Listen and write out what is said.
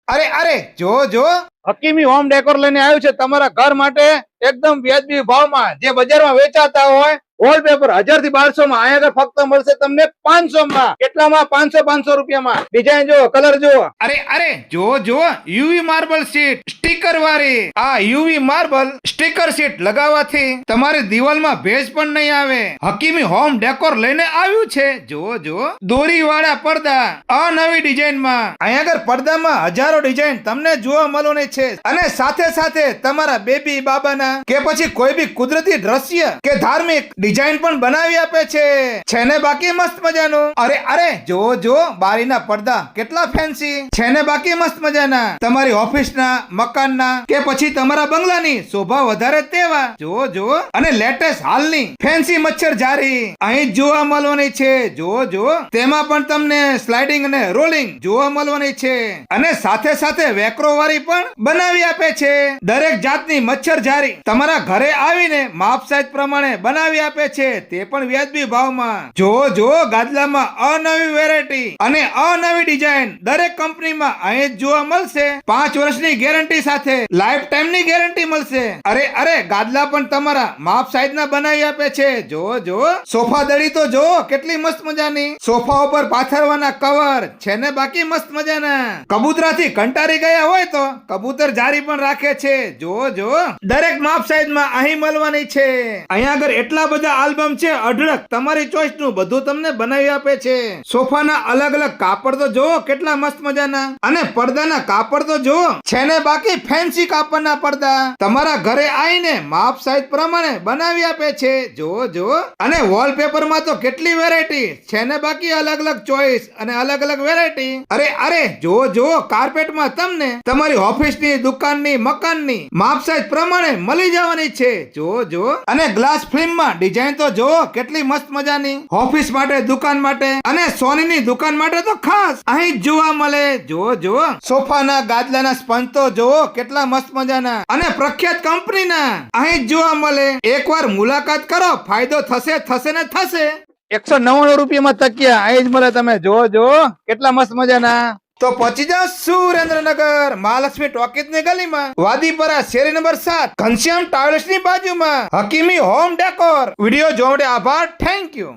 અરે અરે જો જો હકીમી હોમ ડેકોર લઈને આવ્યું છે તમારા ઘર માટે એકદમ વ્યાજબી ભાવમાં જે બજારમાં વેચાતા હોય વોલપેપર 1000 થી 1200 માં અહીંયા આગળ ફક્ત મળશે તમને 500 માં. કેટલામાં? 500 રૂપિયામાં. ડિઝાઇન જુઓ, કલર જુઓ. અરે અરે જો જો યુવી માર્બલ શીટ સ્ટીકર વાળી. આ યુવી માર્બલ સ્ટીકર શીટ લગાવવાથી તમારી દિવાલમાં ભેજ પણ નહીં આવે. હકીમી હોમ ડેકોર લઈને આવ્યું છે. જો જો દોરી વાળા પડદા અનવી ડિઝાઇનમાં. અહીંયા આગળ પડદામાં હજારો ડિઝાઇન તમને જોવા મળવાની છે અને સાથે સાથે તમારા બેબી બાબાના કે પછી કોઈ બી કુદરતી દ્રશ્ય કે ધાર્મિક ડિઝાઇન પણ બનાવી આપે છે ને બાકી મસ્ત મજાનું. અરે અરે જો જો બારીના પડદા કેટલા ફેન્સી છે ને બાકી મસ્ત મજાના. તમારી ઓફિસના, મકાનના કે પછી તમારા બંગલાની શોભા વધારે તેવા. જો જો અને લેટેસ્ટ હાલની ફેન્સી મચ્છર જારી અહીં જોવા મળવાની છે. જો જો તેમાં પણ તમને સ્લાઇડિંગ અને રોલિંગ જોવા મળવાની છે અને સાથે સાથે વેક્રો વાળી પણ બનાવી આપે છે. દરેક જાતની મચ્છર જારી તમારા ઘરે આવીને માપ સાઈઝ પ્રમાણે બનાવી આપે છે, તે પણ વ્યાજબી ભાવમાં. જો જો ગાદલામાં અનવી વેરાયટી અને અનવી ડિઝાઇન દરેક કંપનીમાં અહીં જ જોવા મળશે. 5 વર્ષની ગેરંટી સાથે લાઈફ ટાઈમ ની ગેરંટી મળશે. અરે અરે ગાદલા પણ તમારા માપ સાઈઝ ના બનાવી આપે છે. જો જો સોફા દડી તો જો કેટલી મસ્ત મજાની. સોફા ઉપર પાથરવાના કવર છે ને બાકી મસ્ત મજાના. કબૂતરાથી કંટાળી ગયા હોય તો કબૂતર જારી પણ રાખે છે. જો જો દરેક માપ સાઈઝ માં અહીં મળવાની છે. અહીંયા આગળ એટલા બધા આલ્બમ છે, અઢળક તમારી ચોઈસ નું બધું તમને બનાવી આપે છે. સોફાના અલગ અલગ કાપડ તો જો કેટલા મસ્ત મજાના અને પડદાના કાપડ તો જો છે ને બાકી ફેન્સી કાપડના પડદા તમારા ઘરે આવીને માપ સાઈઝ પ્રમાણે બનાવી આપે છે. જો જો અને વોલપેપર માં તો કેટલી વેરાયટી છે ને બાકી અલગ અલગ ચોઈસ અને અલગ અલગ વેરાયટી. અરે અરે જો જો કાર્પેટમાં તમને તમારી ઓફિસની, દુકાનની, મકાનની માપ સાઈઝ પ્રમાણે મળી જવાની છે. જો જો અને ગ્લાસ ફિલ્મમાં ડિઝાઇન તો જો કેટલી મસ્ત મજાની. ઓફિસ માટે, દુકાન માટે અને સોનીની દુકાન માટે તો ખાસ અહીં જ જોવા મળે. જો જો સોફાના ગાદલાના સ્પંજ તો જો કેટલા મસ્ત મજાના અને પ્રખ્યાત કંપનીના અહીં જ જોવા મળે. એકવાર મુલાકાત કરો, ફાયદો થશે ને થશે. 199 રૂપિયામાં તકિયા અહીં જ મળે. તમે જો જો કેટલા મસ્ત મજાના. તો પહોંચી જાઓ સુરેન્દ્રનગર મહાલક્ષ્મી ટોકીઝ ની ગલીમાં, વાદીપરા શેરી નંબર 7, ઘનશ્યામ ટ્રાવેલ્સ ની બાજુમાં હકીમી હોમ ડેકોર. વિડીયો જોવા માટે આભાર. Thank you.